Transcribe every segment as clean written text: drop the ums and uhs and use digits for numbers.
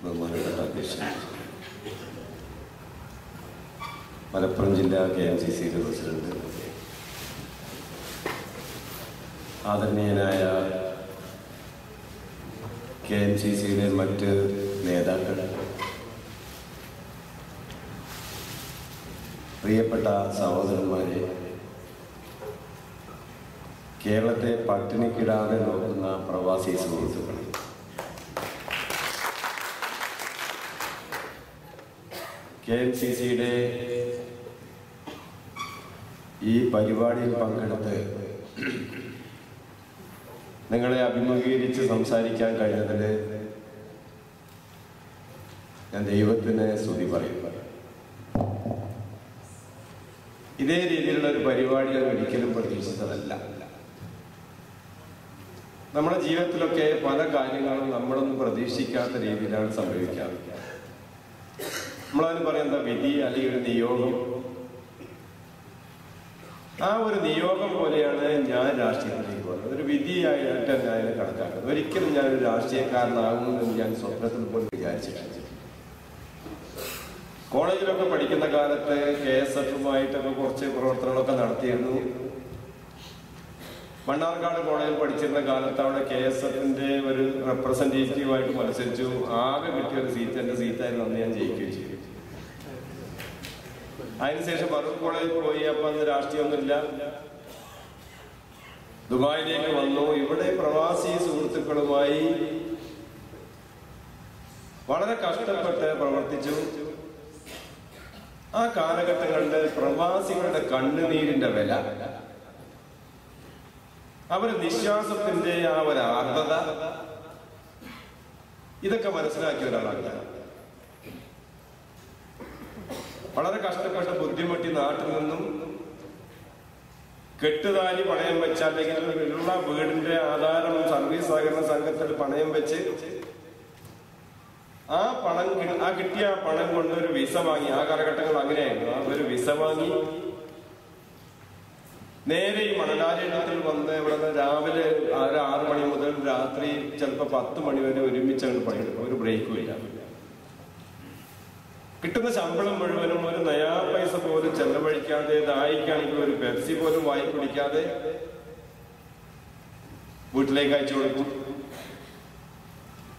ബഹുമാനപ്പെട്ട അധ്യക്ഷൻ, മലപ്പുറം ജില്ലാ KMCCയുടെ പ്രസിഡന്റ്, ആദരണീയനായ KMCCയുടെ മറ്റ് നേതാക്കൾ, പ്രിയപ്പെട്ട സഹോദരന്മാരെ, കേരളത്തെ പട്ടിണിക്കിടാതെ നോക്കുന്ന പ്രവാസി സുഹൃത്തുക്കളെ, KMCCയുടെ ഈ പരിപാടിയിൽ പങ്കെടുത്ത് നിങ്ങളെ അഭിമുഖീകരിച്ച് സംസാരിക്കാൻ കഴിഞ്ഞതിൽ ഞാൻ ദൈവത്തിന് സ്തുതി പറയുന്നു. ഇതേ രീതിയിലുള്ള ഒരു പരിപാടി ഞാൻ ഒരിക്കലും പ്രതീക്ഷിച്ചതല്ല. നമ്മുടെ ജീവിതത്തിലൊക്കെ പല കാര്യങ്ങളും നമ്മളൊന്നും പ്രതീക്ഷിക്കാത്ത രീതിയിലാണ് സംഭവിക്കാറ്. നമ്മളതിന് പറയുന്ന വിധി അല്ലെങ്കിൽ ഒരു നിയോഗം. ആ ഒരു നിയോഗം പോലെയാണ് ഞാൻ രാഷ്ട്രീയത്തിലേക്ക് പോകുന്നത്. ഒരു വിധിയായിട്ട് ഞാൻ അതിനെ കണക്കാക്കുന്നത്. ഒരിക്കലും ഞാനൊരു രാഷ്ട്രീയക്കാരനാകുമെന്ന് ഞാൻ സ്വപ്നത്തിൽ പോലും വിചാരിച്ചിട്ടില്ല. കോളേജിലൊക്കെ പഠിക്കുന്ന കാലത്ത് KSFുമായിട്ടൊക്കെ കുറച്ച് പ്രവർത്തനങ്ങളൊക്കെ നടത്തിയിരുന്നു. മണ്ണാർക്കാട് കോളേജിൽ പഠിച്ചിരുന്ന കാലത്ത് അവിടെ KSFിന്റെ ഒരു റെപ്രസെന്റേറ്റീവായിട്ട് മത്സരിച്ചു. ആകെ കിട്ടിയ ഒരു സീറ്റ് എന്റെ സീറ്റായിരുന്നു. അന്ന് ഞാൻ ജയിക്കുകയും ചെയ്തു. അതിനുശേഷം ഫറൂഖ് കോളേജിൽ പോയി. അപ്പൊ അന്ന് രാഷ്ട്രീയമൊന്നുമില്ല. ദുബായിലേക്ക് വന്നു. ഇവിടെ പ്രവാസി സുഹൃത്തുക്കളുമായി വളരെ കഷ്ടപ്പെട്ട് പ്രവർത്തിച്ചു. ആ കാലഘട്ടങ്ങളിൽ പ്രവാസികളുടെ കണ്ണുനീരിന്റെ വില, അവരുടെ നിശ്വാസത്തിന്റെ ആ ഒരു ആർദ്രത, ഇതൊക്കെ മനസ്സിലാക്കിയ ഒരാളാണ്. വളരെ കഷ്ടപ്പെട്ട് ബുദ്ധിമുട്ടി നാട്ടിൽ നിന്നും കെട്ടുതാലി പണയം വെച്ച്, അല്ലെങ്കിൽ ഉള്ള വീടിന്റെ ആധാരം സർവീസ് സഹകരണ സംഘത്തിൽ പണയം വെച്ച് ആ കിട്ടിയ പണം കൊണ്ട് ഒരു വിസ വാങ്ങി. ആ കാലഘട്ടങ്ങൾ അങ്ങനെയായിരുന്നു. ആ ഒരു വിസ വാങ്ങി നേരെ ഈ മണലാലിടത്തിൽ വന്ന് ഇവിടെ നിന്ന് രാവിലെ 6 മണി മുതൽ രാത്രി ചിലപ്പോൾ 10 മണി വരെ ഒരുമിച്ചാണ് പണിയെടുക്കും. ഒരു ബ്രേക്കും ഇല്ല. കിട്ടുന്ന ശമ്പളം മുഴുവനും ഒരു നയാ പൈസ പോലും ചെലവഴിക്കാതെ, ദാഹിക്കാണെങ്കിൽ ഒരു പെപ്സി പോലും വാങ്ങി കുടിക്കാതെ വീട്ടിലേക്ക് അയച്ചു കൊടുക്കും.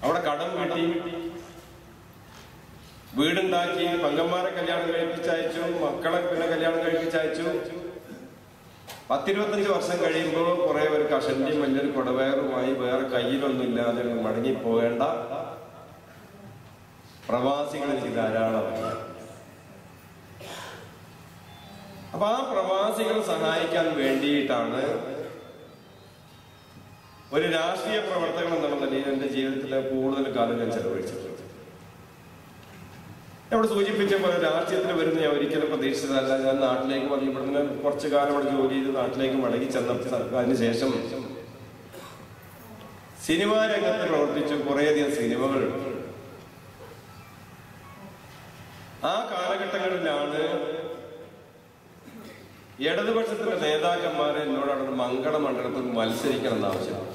അവിടെ കടം വീട്ടി വീടുണ്ടാക്കി, പെങ്ങന്മാരെ കല്യാണം കഴിപ്പിച്ചയച്ചു, മക്കളെ പിന്നെ കല്യാണം കഴിപ്പിച്ചയച്ചു. 10-25 വർഷം കഴിയുമ്പോൾ കുറെ ഒരു കഷന്റെയും വലിയൊരു കൊടവയറുമായി വേറെ കയ്യിലൊന്നുമില്ലാതെ മടങ്ങിപ്പോകേണ്ട പ്രവാസികൾ എനിക്ക് ധാരാളമാണ്. അപ്പൊ ആ പ്രവാസികൾ സഹായിക്കാൻ വേണ്ടിയിട്ടാണ് ഒരു രാഷ്ട്രീയ പ്രവർത്തകൻ എന്നുള്ള നിലയിൽ എന്റെ ജീവിതത്തിലെ കൂടുതൽ കാലം ഞാൻ ചെലവഴിച്ചിട്ടുണ്ട്. അവിടെ സൂചിപ്പിച്ച പോലെ രാഷ്ട്രീയത്തിൽ വരുന്ന ഞാൻ ഒരിക്കലും പ്രതീക്ഷിച്ചതല്ല. ഞാൻ നാട്ടിലേക്ക് വന്ന് ഇവിടുന്ന് കുറച്ചു കാലം അവിടെ ജോലി ചെയ്ത് നാട്ടിലേക്ക് മടങ്ങി ചെന്നപ്പോൾ അതിനുശേഷം സിനിമാ രംഗത്ത് പ്രവർത്തിച്ചു. കുറേയധികം സിനിമകൾ. ആ കാലഘട്ടങ്ങളിലാണ് ഇടതുപക്ഷത്തിന്റെ നേതാക്കന്മാരെ എന്നോട് അവിടെ മംഗളമണ്ഡലത്തിൽ മത്സരിക്കണം എന്ന് ആവശ്യമാണ്.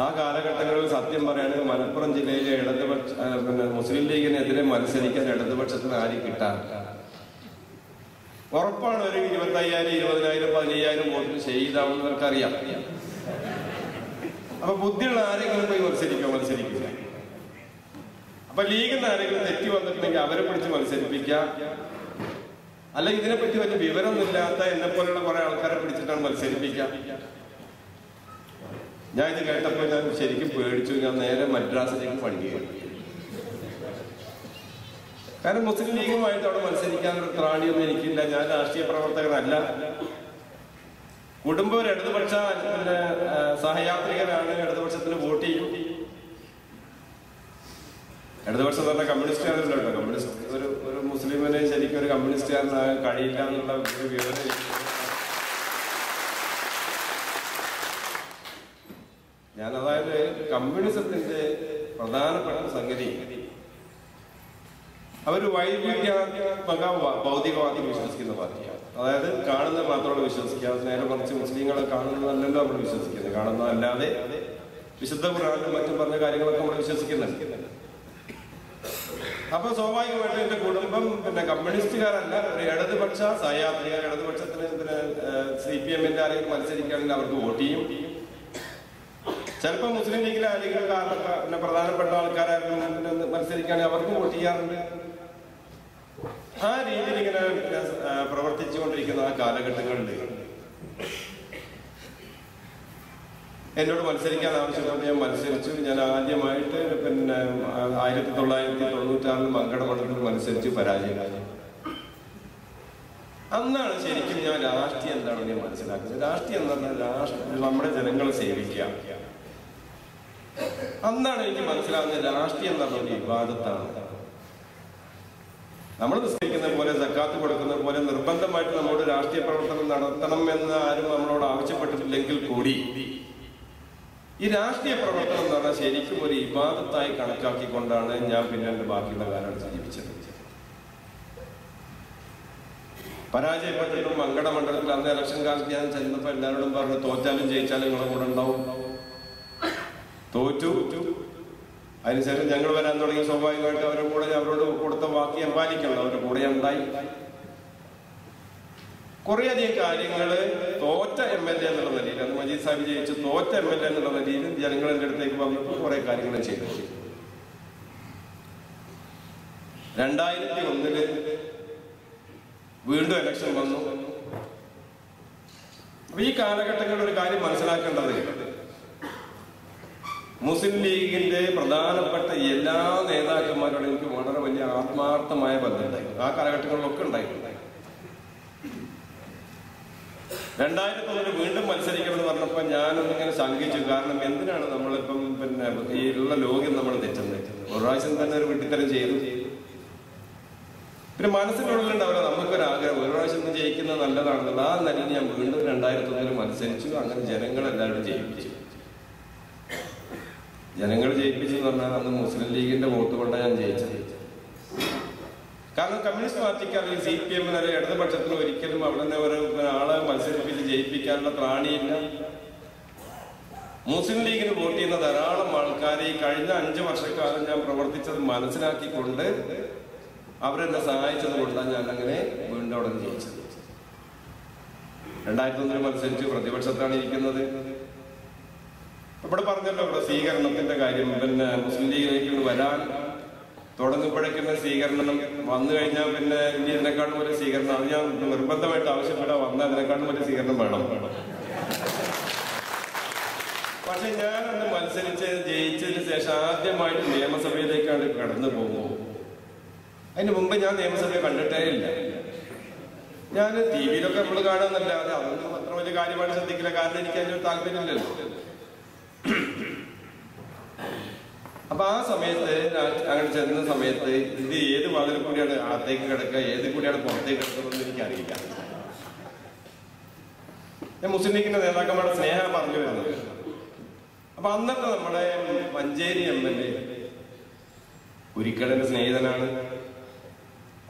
ആ കാലഘട്ടങ്ങളിൽ സത്യം പറയുകയാണെങ്കിൽ മലപ്പുറം ജില്ലയിലെ മുസ്ലിം ലീഗിനെതിരെ മത്സരിക്കാൻ ഇടതുപക്ഷത്തിന് ആരും കിട്ടാറില്ല. ഉറപ്പാണ് ഒരു 25,000, 20,000, 15,000 വോട്ടിന് ചെയ്താവുന്നവർക്ക് അറിയാം. അപ്പൊ ബുദ്ധിയുള്ള ആരെങ്കിലും പോയി മത്സരിക്കില്ല. അപ്പൊ ലീഗിൽ നിന്ന് ആരെങ്കിലും തെറ്റി വന്നിട്ടുണ്ടെങ്കിൽ അവരെ പിടിച്ച് മത്സരിപ്പിക്കുക. അല്ലെങ്കിൽ ഇതിനെപ്പറ്റി വലിയ വിവരമൊന്നുമില്ലാത്ത എന്നെ പോലുള്ള കുറെ ആൾക്കാരെ പിടിച്ചിട്ടാണ് മത്സരിപ്പിക്കുക. ഞാൻ ഇത് കേട്ടപ്പോൾ ഞാൻ ശരിക്കും പേടിച്ചു. ഞാൻ നേരെ മദ്രാസിലേക്ക് പഠിക്കുകയാണ്. കാരണം മുസ്ലിം ലീഗുമായിട്ട് അവിടെ മത്സരിക്കാനൊരു ത്രാണിയൊന്നും എനിക്കില്ല. ഞാൻ രാഷ്ട്രീയ പ്രവർത്തകനല്ല. കുടുംബം ഒരു ഇടതുപക്ഷ സഹയാത്രികരാണ്. ഇടതുപക്ഷത്തിന് വോട്ട് ചെയ്യും. ഇടതുപക്ഷം എന്ന് പറഞ്ഞാൽ കമ്മ്യൂണിസ്റ്റുകാരല്ലോ കേട്ടോ. കമ്മ്യൂണിസ്റ്റ് ഒരു മുസ്ലിമിനെ ശരിക്കും ഒരു കമ്മ്യൂണിസ്റ്റുകാരനാകാൻ കഴിയില്ല എന്നുള്ള ഒരു വിവരം. ഞാൻ അതായത് കമ്മ്യൂണിസത്തിന്റെ പ്രധാനപ്പെട്ട സംഗതി അവർ വൈവിധ്യാത്മക ഭൗതികവാദി വിശ്വസിക്കുന്ന പാർട്ടിയാണ്. അതായത് കാണുന്നത് മാത്രമേ വിശ്വസിക്കാതെ, നേരെ മറിച്ച് മുസ്ലിങ്ങളെ കാണുന്നതല്ലല്ലോ നമ്മൾ വിശ്വസിക്കുന്നത്. കാണുന്നതല്ലാതെ വിശുദ്ധ ഖുർആനിലും മറ്റും പറഞ്ഞ കാര്യങ്ങളൊക്കെ നമ്മൾ വിശ്വസിക്കുന്നുണ്ട്. അപ്പൊ സ്വാഭാവികമായിട്ടും എന്റെ കുടുംബം പിന്നെ കമ്മ്യൂണിസ്റ്റുകാരല്ല, ഒരു ഇടതുപക്ഷ സഹയാത്രിക. ഇടതുപക്ഷത്തിന് പിന്നെ CPM-ന്റെ ആരെങ്കിലും മത്സരിക്കുകയാണെങ്കിൽ അവർക്ക് വോട്ട് ചെയ്യും. ചിലപ്പോൾ മുസ്ലിം ലീഗിലെ ആരെങ്കിലും പിന്നെ പ്രധാനപ്പെട്ട ആൾക്കാരായിരുന്നു മത്സരിക്കുകയാണെങ്കിൽ അവർക്കും വോട്ട് ചെയ്യാറുണ്ട്. ആ രീതിയിൽ ഇങ്ങനെ പ്രവർത്തിച്ചുകൊണ്ടിരിക്കുന്ന ആ കാലഘട്ടങ്ങളിൽ എന്നോട് മത്സരിക്കാൻ ആവശ്യപ്പെട്ട് ഞാൻ മത്സരിച്ചു. ഞാൻ ആദ്യമായിട്ട് പിന്നെ 1996 മങ്കട മണ്ഡലത്തിൽ മത്സരിച്ച് പരാജയമായി. അന്നാണ് ശരിക്കും ഞാൻ രാഷ്ട്രീയം എന്താണെന്ന് ഞാൻ മനസ്സിലാക്കുന്നത്. രാഷ്ട്രീയം എന്ന് പറഞ്ഞാൽ നമ്മുടെ ജനങ്ങളെ സേവിക്കുക. അന്നാണ് എനിക്ക് മനസ്സിലാകുന്നത് രാഷ്ട്രീയം എന്ന് പറഞ്ഞ ഒരു വിവാദത്താണ്. നമ്മൾ നിസ്കരിക്കുന്ന പോലെ, സക്കാത്ത് കൊടുക്കുന്ന പോലെ നിർബന്ധമായിട്ട് നമ്മളോട് രാഷ്ട്രീയ പ്രവർത്തനം നടത്തണം എന്ന് ആരും നമ്മളോട് ആവശ്യപ്പെട്ടിട്ടില്ലെങ്കിൽ കൂടി ഈ രാഷ്ട്രീയ പ്രവർത്തനം എന്ന് പറഞ്ഞാൽ ശരിക്കും ഒരു ഇബാദത്തായി കണക്കാക്കിക്കൊണ്ടാണ് ഞാൻ പിന്നെ എൻ്റെ ബാക്കിയുള്ള കാലം ജീവിച്ചത്. പരാജയപ്പെട്ടിട്ടും മങ്കട മണ്ഡലത്തിൽ അന്ന് ഇലക്ഷൻ കാലത്ത് ഞാൻ ചെന്നപ്പോൾ എല്ലാവരോടും പറഞ്ഞു, തോറ്റാലും ജയിച്ചാലും നിങ്ങളെ കൂടെ ഉണ്ടാവും. തോറ്റു. അതിനുശേഷം ഞങ്ങൾ വരാൻ തുടങ്ങി. സ്വാഭാവികമായിട്ട് അവരോട് കൊടുത്ത വാക്ക് ഞാൻ പാലിക്കണം. അവരുടെ കൂടെ ഉണ്ടായി. കുറേയധികം കാര്യങ്ങൾ തോറ്റ MLA എന്നുള്ള നിലയിൽ, അന്ന് മജീദ് സാഹിബ് ജയിച്ച് തോറ്റ MLA എന്നുള്ള നിലയിൽ ജനങ്ങൾ എൻ്റെ അടുത്തേക്ക് വന്നപ്പോൾ കുറെ കാര്യങ്ങൾ ചെയ്തു. 2001 വീണ്ടും ഇലക്ഷൻ വന്നു. അപ്പൊ ഈ കാലഘട്ടങ്ങളിൽ ഒരു കാര്യം മനസ്സിലാക്കേണ്ടത്, മുസ്ലിം ലീഗിന്റെ പ്രധാനപ്പെട്ട എല്ലാ നേതാക്കന്മാരോടും എനിക്ക് വളരെ വലിയ ആത്മാർത്ഥമായ ബന്ധമുണ്ടായി. ആ കാലഘട്ടങ്ങളിലൊക്കെ ഉണ്ടായിട്ടുണ്ട്. 2001 വീണ്ടും മത്സരിക്കണം എന്ന് പറഞ്ഞപ്പോൾ ഞാനൊന്നിങ്ങനെ ശങ്കിച്ചു. കാരണം എന്തിനാണ് നമ്മളിപ്പം പിന്നെ ഈ ഉള്ള ലോകം നമ്മൾ തെറ്റുന്നത്? ഒരു പ്രാവശ്യം തന്നെ ഒരു വിട്ടിത്തരം ചെയ്തു. പിന്നെ മനസ്സിനുള്ളിലുണ്ടാവില്ല നമുക്കൊരാഗ്രഹം, ഒരു പ്രാവശ്യം ഒന്ന് ജയിക്കുന്നത് നല്ലതാണെന്നുള്ള ആ നിലയിൽ ഞാൻ വീണ്ടും 2001 മത്സരിച്ചു. അങ്ങനെ ജനങ്ങളെല്ലാവരും ജയിപ്പിച്ചു. ജനങ്ങൾ ജയിപ്പിച്ചു എന്ന് പറഞ്ഞാൽ അന്ന് മുസ്ലിം ലീഗിന്റെ വോട്ട് കൊണ്ടാണ് ഞാൻ ജയിച്ചത്. കാരണം കമ്മ്യൂണിസ്റ്റ് പാർട്ടിക്ക് അല്ലെങ്കിൽ CPM-ന് അല്ലെങ്കിൽ ഇടതുപക്ഷത്തിന് ഒരിക്കലും അവിടെ ഒരാളെ മത്സരിപ്പിച്ച് ജയിപ്പിക്കാനുള്ള ത്രാണിയില്ല. മുസ്ലിം ലീഗിന് വോട്ട് ചെയ്യുന്ന ധാരാളം ആൾക്കാരെ ഈ കഴിഞ്ഞ 5 വർഷക്കാലം ഞാൻ പ്രവർത്തിച്ചത് മനസ്സിലാക്കിക്കൊണ്ട് അവരെന്നെ സഹായിച്ചത് കൊണ്ടാണ് ഞാൻ അങ്ങനെ വീണ്ടും അവിടെ ജയിച്ചത്. 2001 മത്സരിച്ച് പ്രതിപക്ഷത്താണ് ഇരിക്കുന്നത്. ഇവിടെ പറഞ്ഞല്ലോ ഇവിടെ സ്വീകരണത്തിന്റെ കാര്യം. പിന്നെ മുസ്ലിം ലീഗിലേക്ക് വരാൻ തുടങ്ങുമ്പോഴേക്കുന്ന സ്വീകരണം വന്നു കഴിഞ്ഞാൽ പിന്നെ ഇനി ഇതിനെക്കാളും വലിയ സ്വീകരണം, അത് ഞാൻ നിർബന്ധമായിട്ട് ആവശ്യപ്പെടാൻ വന്നാൽ അതിനെക്കാളും വലിയ സ്വീകരണം വേണം. പക്ഷെ ഞാൻ അന്ന് മത്സരിച്ച് ജയിച്ചതിന് ശേഷം ആദ്യമായിട്ട് നിയമസഭയിലേക്കാണ് കടന്നു പോകുമ്പോൾ, അതിന് മുമ്പ് ഞാൻ നിയമസഭയെ കണ്ടിട്ടേ ഇല്ല. ഞാൻ TV-യിലൊക്കെ നമ്മൾ കാണുന്നല്ലാതെ അതൊന്നും അത്ര വലിയ കാര്യമായിട്ട് ശ്രദ്ധിക്കില്ല. കാരണം എനിക്ക് അതിനൊരു താല്പര്യമില്ലല്ലോ. അപ്പൊ ആ സമയത്ത് അങ്ങനെ ചെന്ന സമയത്ത് ഇത് ഏത് വാതിൽ കൂടിയാണ് അകത്തേക്ക് കിടക്കുക, ഏത് കൂടിയാണ് പുറത്തേക്ക് കിടക്കുന്നതെന്ന് എനിക്കറിയില്ല. ഞാൻ മുസ്ലിം ലീഗിന്റെ നേതാക്കന്മാരുടെ സ്നേഹം പറഞ്ഞു വരുന്നത്. അപ്പൊ അന്നത്തെ നമ്മുടെ മഞ്ചേരി MLA ഒരിക്കലും സ്നേഹിതനാണ്.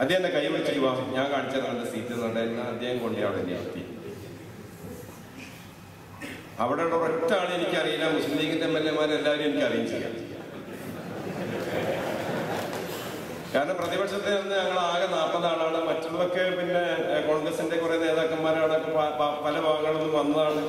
അദ്ദേഹം എന്നെ കൈവിളിച്ചു, വാ ഞാൻ കാണിച്ചതാണ് സീറ്റ് എന്നുണ്ടായിരുന്ന അദ്ദേഹം കൊണ്ടേ അവിടെ എത്തി. അവിടെ ഒരൊറ്റ ആളെ എനിക്കറിയില്ല. മുസ്ലിം ലീഗിന്റെ MLA-മാരെല്ലാവരും എനിക്ക് അറിയും ചെയ്യാം. കാരണം പ്രതിപക്ഷത്തെ ഞങ്ങൾ ആകെ 40 ആളാണ്. മറ്റുള്ളതൊക്കെ പിന്നെ കോൺഗ്രസിന്റെ കുറെ നേതാക്കന്മാരാണ്, പല ഭാഗങ്ങളിൽ നിന്നും വന്നതാണ്.